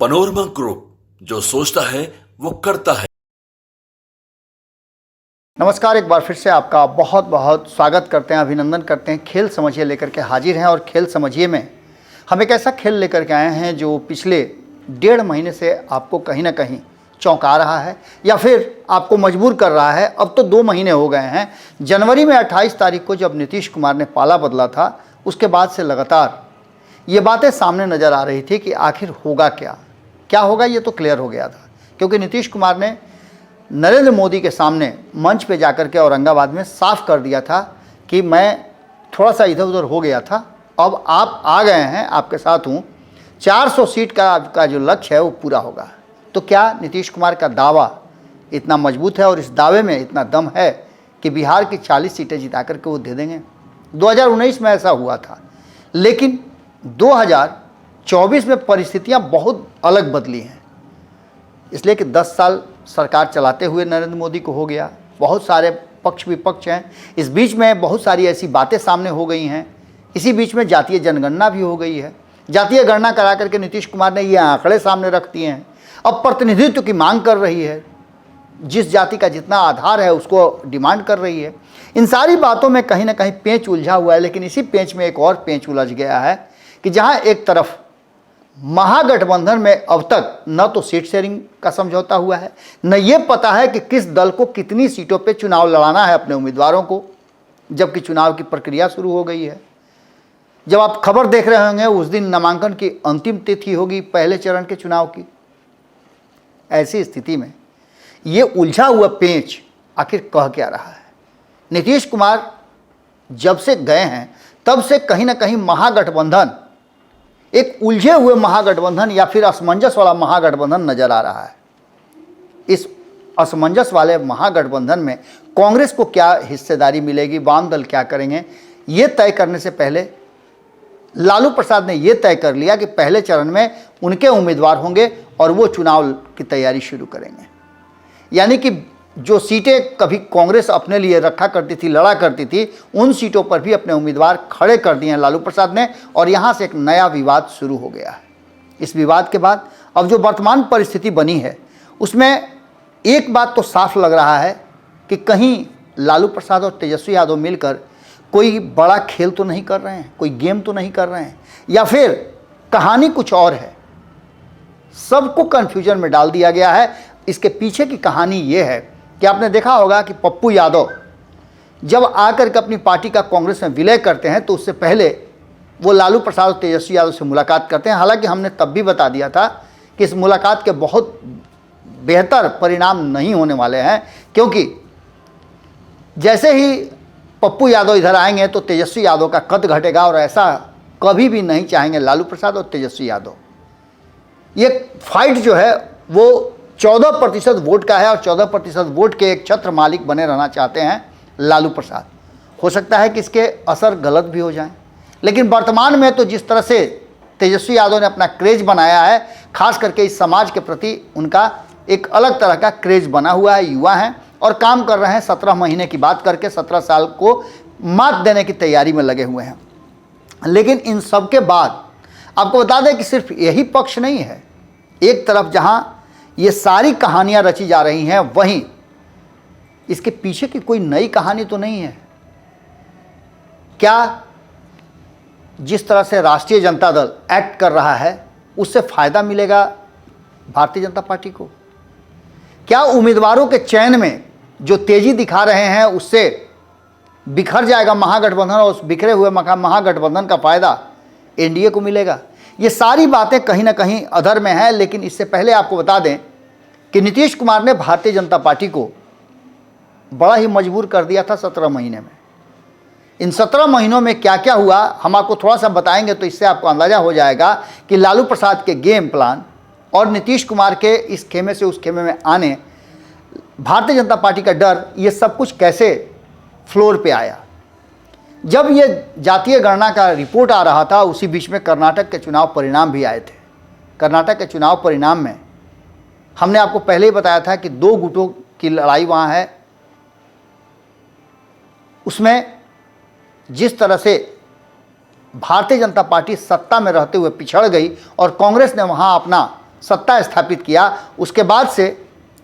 Panorama group, जो सोचता है वो करता है। नमस्कार, एक बार फिर से आपका बहुत बहुत स्वागत करते हैं, अभिनंदन करते हैं। खेल समझिए लेकर के हाजिर हैं और खेल समझिए में हम एक ऐसा खेल लेकर के आए हैं जो पिछले 1.5 महीने से आपको कहीं ना कहीं चौंका रहा है या फिर आपको मजबूर कर रहा है। अब तो 2 महीने हो गए हैं। जनवरी में 28 तारीख को जब नीतीश कुमार ने पाला बदला था, उसके बाद से लगातार ये बातें सामने नज़र आ रही थी कि आखिर होगा क्या होगा। ये तो क्लियर हो गया था, क्योंकि नीतीश कुमार ने नरेंद्र मोदी के सामने मंच पे जाकर के औरंगाबाद में साफ कर दिया था कि मैं थोड़ा सा इधर उधर हो गया था, अब आप आ गए हैं, आपके साथ हूँ, 400 सीट का जो लक्ष्य है वो पूरा होगा। तो क्या नीतीश कुमार का दावा इतना मजबूत है और इस दावे में इतना दम है कि बिहार की 40 सीटें जिता करके वो दे देंगे? 2019 में ऐसा हुआ था, लेकिन 2024 में परिस्थितियां बहुत अलग बदली हैं। इसलिए कि 10 साल सरकार चलाते हुए नरेंद्र मोदी को हो गया, बहुत सारे पक्ष विपक्ष हैं, इस बीच में बहुत सारी ऐसी बातें सामने हो गई हैं, इसी बीच में जातीय जनगणना भी हो गई है। जातीय गणना करा करके नीतीश कुमार ने ये आंकड़े सामने रख दिए हैं। अब प्रतिनिधित्व की मांग कर रही है, जिस जाति का जितना आधार है उसको डिमांड कर रही है। इन सारी बातों में कहीं ना कहीं पेंच उलझा हुआ है, लेकिन इसी पेंच में एक और पेंच उलझ गया है कि जहाँ एक तरफ महागठबंधन में अब तक न तो सीट शेयरिंग का समझौता हुआ है, न ये पता है कि किस दल को कितनी सीटों पे चुनाव लड़ाना है अपने उम्मीदवारों को, जबकि चुनाव की प्रक्रिया शुरू हो गई है। जब आप खबर देख रहे होंगे उस दिन नामांकन की अंतिम तिथि होगी पहले चरण के चुनाव की। ऐसी स्थिति में ये उलझा हुआ पेंच आखिर कह क्या रहा है? नीतीश कुमार जब से गए हैं तब से कहीं ना कहीं महागठबंधन एक उलझे हुए महागठबंधन या फिर असमंजस वाला महागठबंधन नजर आ रहा है। इस असमंजस वाले महागठबंधन में कांग्रेस को क्या हिस्सेदारी मिलेगी, वाम दल क्या करेंगे, ये तय करने से पहले लालू प्रसाद ने यह तय कर लिया कि पहले चरण में उनके उम्मीदवार होंगे और वो चुनाव की तैयारी शुरू करेंगे। यानी कि जो सीटें कभी कांग्रेस अपने लिए रखा करती थी, लड़ा करती थी, उन सीटों पर भी अपने उम्मीदवार खड़े कर दिए हैं लालू प्रसाद ने, और यहाँ से एक नया विवाद शुरू हो गया है। इस विवाद के बाद अब जो वर्तमान परिस्थिति बनी है उसमें एक बात तो साफ लग रहा है कि कहीं लालू प्रसाद और तेजस्वी यादव मिलकर कोई बड़ा खेल तो नहीं कर रहे हैं, कोई गेम तो नहीं कर रहे हैं, या फिर कहानी कुछ और है। सबको कन्फ्यूजन में डाल दिया गया है। इसके पीछे की कहानी ये है कि आपने देखा होगा कि पप्पू यादव जब आकर के अपनी पार्टी का कांग्रेस में विलय करते हैं तो उससे पहले वो लालू प्रसाद और तेजस्वी यादव से मुलाकात करते हैं। हालांकि हमने तब भी बता दिया था कि इस मुलाकात के बहुत बेहतर परिणाम नहीं होने वाले हैं, क्योंकि जैसे ही पप्पू यादव इधर आएंगे तो तेजस्वी यादव का कद घटेगा, और ऐसा कभी भी नहीं चाहेंगे लालू प्रसाद और तेजस्वी यादव। ये फाइट जो है वो 14% वोट का है, और 14% वोट के एक छत्र मालिक बने रहना चाहते हैं लालू प्रसाद। हो सकता है कि इसके असर गलत भी हो जाएं, लेकिन वर्तमान में तो जिस तरह से तेजस्वी यादव ने अपना क्रेज बनाया है, खास करके इस समाज के प्रति उनका एक अलग तरह का क्रेज बना हुआ है। युवा हैं और काम कर रहे हैं, 17 महीने की बात करके 17 साल को मात देने की तैयारी में लगे हुए हैं। लेकिन इन सब के बाद आपको बता दें कि सिर्फ यही पक्ष नहीं है। एक तरफ जहाँ ये सारी कहानियां रची जा रही हैं, वहीं इसके पीछे की कोई नई कहानी तो नहीं है क्या? जिस तरह से राष्ट्रीय जनता दल एक्ट कर रहा है उससे फायदा मिलेगा भारतीय जनता पार्टी को? क्या उम्मीदवारों के चयन में जो तेजी दिखा रहे हैं उससे बिखर जाएगा महागठबंधन, और उस बिखरे हुए महागठबंधन का फायदा एनडीए को मिलेगा? ये सारी बातें कहीं ना कहीं अधर में हैं। लेकिन इससे पहले आपको बता दें कि नीतीश कुमार ने भारतीय जनता पार्टी को बड़ा ही मजबूर कर दिया था 17 महीने में। इन 17 महीनों में क्या क्या हुआ हम आपको थोड़ा सा बताएंगे, तो इससे आपको अंदाजा हो जाएगा कि लालू प्रसाद के गेम प्लान और नीतीश कुमार के इस खेमे से उस खेमे में आने, भारतीय जनता पार्टी का डर, ये सब कुछ कैसे फ्लोर पे आया। जब ये जातीय गणना का रिपोर्ट आ रहा था, उसी बीच में कर्नाटक के चुनाव परिणाम भी आए थे। कर्नाटक के चुनाव परिणाम में हमने आपको पहले ही बताया था कि 2 गुटों की लड़ाई वहाँ है। उसमें जिस तरह से भारतीय जनता पार्टी सत्ता में रहते हुए पिछड़ गई और कांग्रेस ने वहाँ अपना सत्ता स्थापित किया, उसके बाद से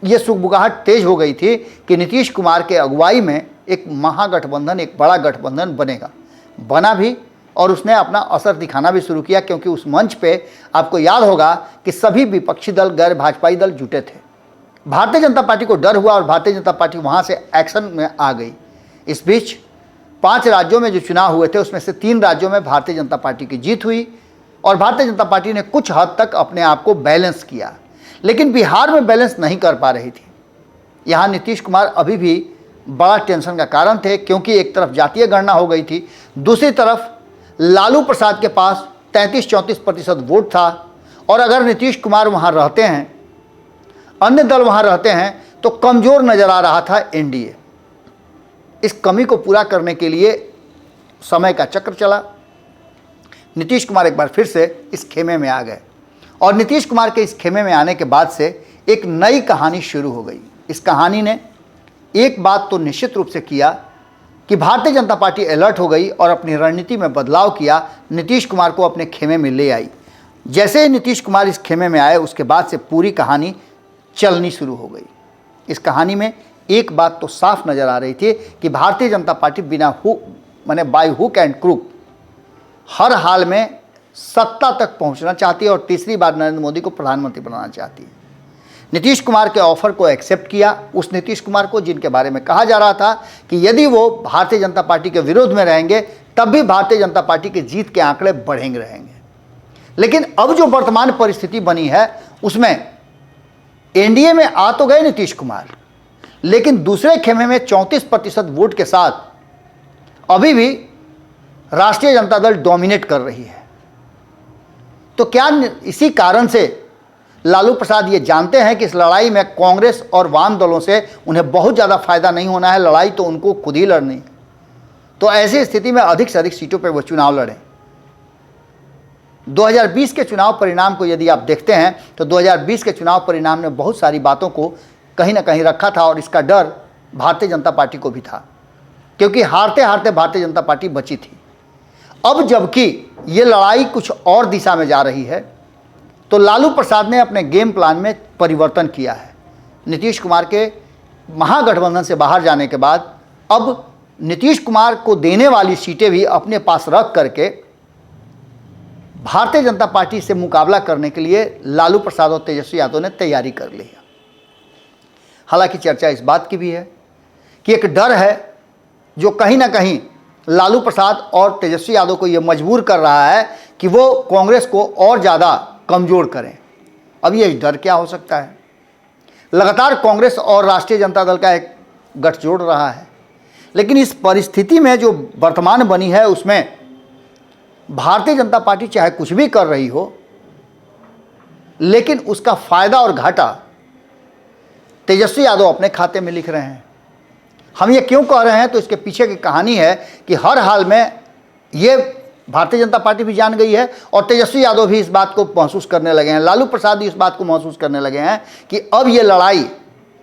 ये सुगबुगाहट तेज हो गई थी कि नीतीश कुमार के अगुवाई में एक महागठबंधन, एक बड़ा गठबंधन बनेगा। बना भी, और उसने अपना असर दिखाना भी शुरू किया, क्योंकि उस मंच पे आपको याद होगा कि सभी विपक्षी दल, गैर भाजपाई दल जुटे थे। भारतीय जनता पार्टी को डर हुआ और भारतीय जनता पार्टी वहाँ से एक्शन में आ गई। इस बीच 5 राज्यों में जो चुनाव हुए थे उसमें से 3 राज्यों में भारतीय जनता पार्टी की जीत हुई और भारतीय जनता पार्टी ने कुछ हद तक अपने आप को बैलेंस किया, लेकिन बिहार में बैलेंस नहीं कर पा रही थी। यहाँ नीतीश कुमार अभी भी बड़ा टेंशन का कारण थे, क्योंकि एक तरफ जातीय गणना हो गई थी, दूसरी तरफ लालू प्रसाद के पास 33-34% वोट था, और अगर नीतीश कुमार वहाँ रहते हैं, अन्य दल वहाँ रहते हैं, तो कमज़ोर नज़र आ रहा था एनडीए। इस कमी को पूरा करने के लिए समय का चक्र चला। नीतीश कुमार एक बार फिर से इस खेमे में आ गए, और नीतीश कुमार के इस खेमे में आने के बाद से एक नई कहानी शुरू हो गई। इस कहानी ने एक बात तो निश्चित रूप से किया कि भारतीय जनता पार्टी अलर्ट हो गई और अपनी रणनीति में बदलाव किया, नीतीश कुमार को अपने खेमे में ले आई। जैसे ही नीतीश कुमार इस खेमे में आए, उसके बाद से पूरी कहानी चलनी शुरू हो गई। इस कहानी में एक बात तो साफ नज़र आ रही थी कि भारतीय जनता पार्टी बिना माने बाय हुक एंड क्रूक हर हाल में सत्ता तक पहुंचना चाहती है और तीसरी बार नरेंद्र मोदी को प्रधानमंत्री बनाना चाहती है। नीतीश कुमार के ऑफर को एक्सेप्ट किया, उस नीतीश कुमार को जिनके बारे में कहा जा रहा था कि यदि वो भारतीय जनता पार्टी के विरोध में रहेंगे तब भी भारतीय जनता पार्टी की जीत के आंकड़े बढ़ेंगे रहेंगे। लेकिन अब जो वर्तमान परिस्थिति बनी है उसमें एनडीए में आ तो गए नीतीश कुमार, लेकिन दूसरे खेमे में 34% वोट के साथ अभी भी राष्ट्रीय जनता दल डोमिनेट कर रही है। तो क्या इसी कारण से लालू प्रसाद ये जानते हैं कि इस लड़ाई में कांग्रेस और वाम दलों से उन्हें बहुत ज़्यादा फायदा नहीं होना है, लड़ाई तो उनको खुद ही लड़नी है। तो ऐसी स्थिति में अधिक से अधिक सीटों पर वो चुनाव लड़ें। 2020 के चुनाव परिणाम को यदि आप देखते हैं तो 2020 के चुनाव परिणाम ने बहुत सारी बातों को कहीं ना कहीं रखा था, और इसका डर भारतीय जनता पार्टी को भी था, क्योंकि हारते हारते भारतीय जनता पार्टी बची थी। अब जबकि ये लड़ाई कुछ और दिशा में जा रही है, तो लालू प्रसाद ने अपने गेम प्लान में परिवर्तन किया है। नीतीश कुमार के महागठबंधन से बाहर जाने के बाद अब नीतीश कुमार को देने वाली सीटें भी अपने पास रख करके भारतीय जनता पार्टी से मुकाबला करने के लिए लालू प्रसाद और तेजस्वी यादव ने तैयारी कर ली है। हालांकि चर्चा इस बात की भी है कि एक डर है जो कहीं ना कहीं लालू प्रसाद और तेजस्वी यादव को यह मजबूर कर रहा है कि वो कांग्रेस को और ज़्यादा कमज़ोर करें। अब ये डर क्या हो सकता है? लगातार कांग्रेस और राष्ट्रीय जनता दल का एक गठजोड़ रहा है, लेकिन इस परिस्थिति में जो वर्तमान बनी है उसमें भारतीय जनता पार्टी चाहे कुछ भी कर रही हो, लेकिन उसका फ़ायदा और घाटा तेजस्वी यादव अपने खाते में लिख रहे हैं। हम ये क्यों कह रहे हैं, तो इसके पीछे की कहानी है कि हर हाल में ये भारतीय जनता पार्टी भी जान गई है और तेजस्वी यादव भी इस बात को महसूस करने लगे हैं, लालू प्रसाद भी इस बात को महसूस करने लगे हैं कि अब ये लड़ाई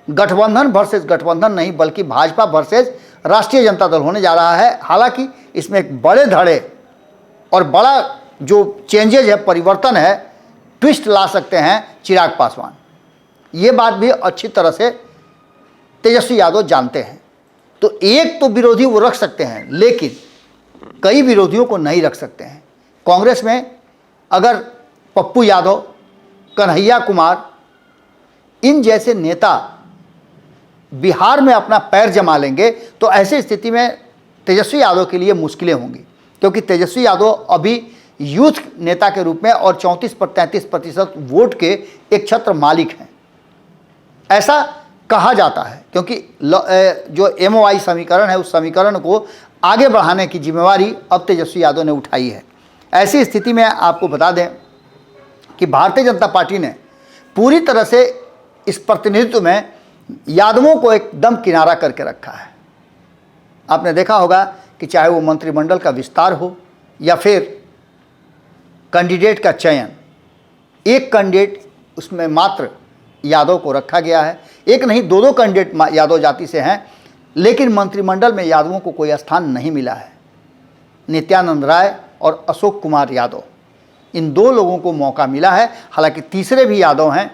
गठबंधन वर्सेस गठबंधन नहीं, बल्कि भाजपा वर्सेस राष्ट्रीय जनता दल होने जा रहा है। हालांकि इसमें एक बड़े धड़े और बड़ा जो चेंजेज है, परिवर्तन है, ट्विस्ट ला सकते हैं चिराग पासवान। ये बात भी अच्छी तरह से तेजस्वी यादव जानते हैं। तो एक तो विरोधी वो रख सकते हैं, लेकिन कई विरोधियों को नहीं रख सकते हैं। कांग्रेस में अगर पप्पू यादव, कन्हैया कुमार, इन जैसे नेता बिहार में अपना पैर जमा लेंगे तो ऐसी स्थिति में तेजस्वी यादव के लिए मुश्किलें होंगी, क्योंकि तेजस्वी यादव अभी यूथ नेता के रूप में और 34-33% वोट के एक छत्र मालिक हैं, ऐसा कहा जाता है। क्योंकि जो MOI समीकरण है, उस समीकरण को आगे बढ़ाने की जिम्मेवारी अब तेजस्वी यादव ने उठाई है। ऐसी स्थिति में आपको बता दें कि भारतीय जनता पार्टी ने पूरी तरह से इस प्रतिनिधित्व में यादवों को एकदम किनारा करके रखा है। आपने देखा होगा कि चाहे वो मंत्रिमंडल का विस्तार हो या फिर कैंडिडेट का चयन, एक कैंडिडेट उसमें मात्र यादव को रखा गया है। एक नहीं, दो कैंडिडेट यादव जाति से हैं, लेकिन मंत्रिमंडल में यादवों को कोई स्थान नहीं मिला है। नित्यानंद राय और अशोक कुमार यादव, इन दो लोगों को मौका मिला है। हालांकि तीसरे भी यादव हैं,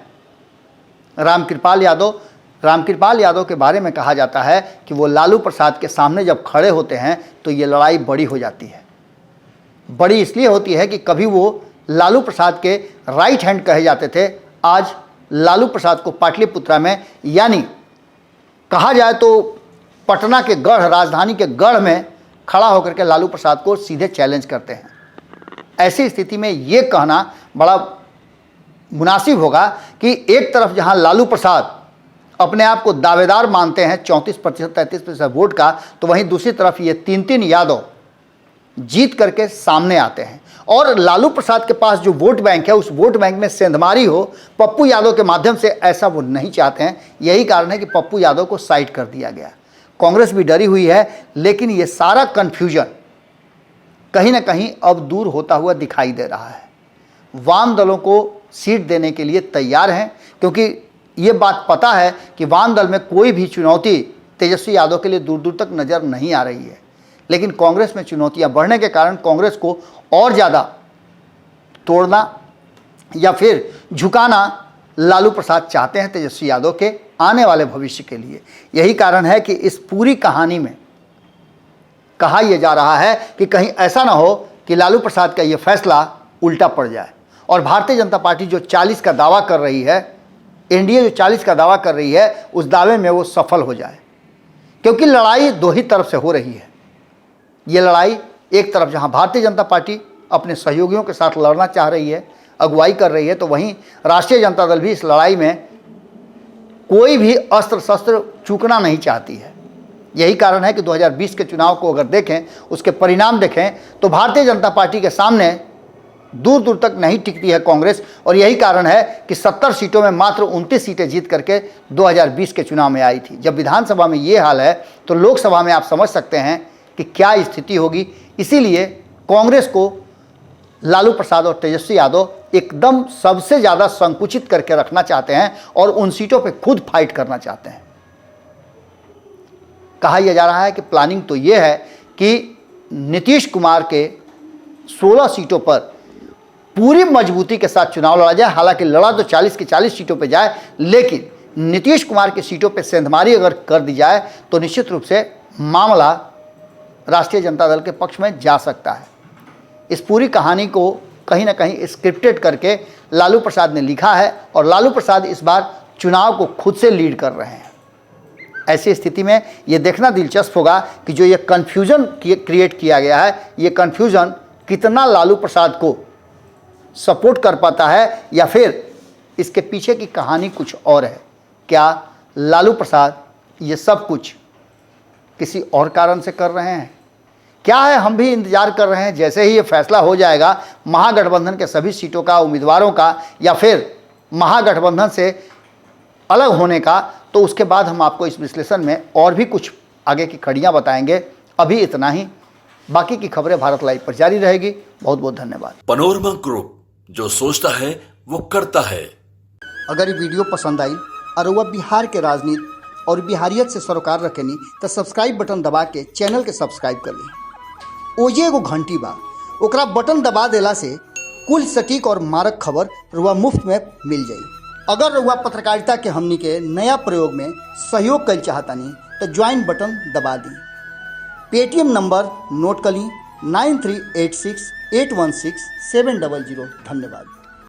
रामकृपाल यादव। रामकृपाल यादव के बारे में कहा जाता है कि वो लालू प्रसाद के सामने जब खड़े होते हैं तो ये लड़ाई बड़ी हो जाती है। बड़ी इसलिए होती है कि कभी वो लालू प्रसाद के राइट हैंड कहे जाते थे, आज लालू प्रसाद को पाटलिपुत्रा में, यानी कहा जाए तो पटना के गढ़, राजधानी के गढ़ में खड़ा होकर के लालू प्रसाद को सीधे चैलेंज करते हैं। ऐसी स्थिति में ये कहना बड़ा मुनासिब होगा कि एक तरफ जहां लालू प्रसाद अपने आप को दावेदार मानते हैं 34% 33% वोट का, तो वहीं दूसरी तरफ ये तीन यादव जीत करके सामने आते हैं। और लालू प्रसाद के पास जो वोट बैंक है, उस वोट बैंक में सेंधमारी हो पप्पू यादव के माध्यम से, ऐसा वो नहीं चाहते हैं। यही कारण है कि पप्पू यादव को साइड कर दिया गया। कांग्रेस भी डरी हुई है, लेकिन ये सारा कन्फ्यूजन कहीं ना कहीं अब दूर होता हुआ दिखाई दे रहा है। वाम दलों को सीट देने के लिए तैयार हैं, क्योंकि ये बात पता है कि वाम दल में कोई भी चुनौती तेजस्वी यादव के लिए दूर दूर तक नज़र नहीं आ रही है। लेकिन कांग्रेस में चुनौतियां बढ़ने के कारण कांग्रेस को और ज़्यादा तोड़ना या फिर झुकाना लालू प्रसाद चाहते हैं तेजस्वी यादव के आने वाले भविष्य के लिए। यही कारण है कि इस पूरी कहानी में कहा यह जा रहा है कि कहीं ऐसा ना हो कि लालू प्रसाद का ये फैसला उल्टा पड़ जाए और भारतीय जनता पार्टी जो 40 का दावा कर रही है, एनडीए जो 40 का दावा कर रही है, उस दावे में वो सफल हो जाए। क्योंकि लड़ाई दो ही तरफ से हो रही है। ये लड़ाई एक तरफ जहां भारतीय जनता पार्टी अपने सहयोगियों के साथ लड़ना चाह रही है, अगुवाई कर रही है, तो वहीं राष्ट्रीय जनता दल भी इस लड़ाई में कोई भी अस्त्र शस्त्र चूकना नहीं चाहती है। यही कारण है कि 2020 के चुनाव को अगर देखें, उसके परिणाम देखें, तो भारतीय जनता पार्टी के सामने दूर दूर तक नहीं टिकती है कांग्रेस। और यही कारण है कि 70 सीटों में मात्र 29 सीटें जीत करके 2020 के चुनाव में आई थी। जब विधानसभा में ये हाल है तो लोकसभा में आप समझ सकते हैं कि क्या स्थिति होगी। इसीलिए कांग्रेस को लालू प्रसाद और तेजस्वी यादव एकदम सबसे ज़्यादा संकुचित करके रखना चाहते हैं और उन सीटों पे खुद फाइट करना चाहते हैं। कहा यह जा रहा है कि प्लानिंग तो ये है कि नीतीश कुमार के 16 सीटों पर पूरी मजबूती के साथ चुनाव लड़ा जाए। हालांकि लड़ा तो 40 की 40 सीटों पे जाए, लेकिन नीतीश कुमार की सीटों पे सेंधमारी अगर कर दी जाए तो निश्चित रूप से मामला राष्ट्रीय जनता दल के पक्ष में जा सकता है। इस पूरी कहानी को कहीं ना कहीं स्क्रिप्टेड करके लालू प्रसाद ने लिखा है और लालू प्रसाद इस बार चुनाव को खुद से लीड कर रहे हैं। ऐसी स्थिति में ये देखना दिलचस्प होगा कि जो ये कन्फ्यूज़न क्रिएट किया गया है, ये कन्फ्यूज़न कितना लालू प्रसाद को सपोर्ट कर पाता है या फिर इसके पीछे की कहानी कुछ और है। क्या लालू प्रसाद ये सब कुछ किसी और कारण से कर रहे हैं? क्या है, हम भी इंतज़ार कर रहे हैं। जैसे ही ये फैसला हो जाएगा महागठबंधन के सभी सीटों का, उम्मीदवारों का, या फिर महागठबंधन से अलग होने का, तो उसके बाद हम आपको इस विश्लेषण में और भी कुछ आगे की कड़ियाँ बताएंगे। अभी इतना ही, बाकी की खबरें भारत लाइव पर जारी रहेगी। बहुत बहुत धन्यवाद। पनोरमा ग्रुप, जो सोचता है वो करता है। अगर ये वीडियो पसंद आई और वह बिहार के राजनीति और बिहारियत से सरोकार रखेनी तो सब्सक्राइब बटन दबा के चैनल के सब्सक्राइब कर ली। ओजे एगो घंटी बा, ओकरा बटन दबा देला से कुल सटीक और मारक खबर रुआ मुफ्त में मिल जाई। अगर रुआ पत्रकारिता के हमनी के नया प्रयोग में सहयोग कर चाहतानी तो ज्वाइन बटन दबा दी। पेटीएम नंबर नोट कर ली 9386816700। धन्यवाद।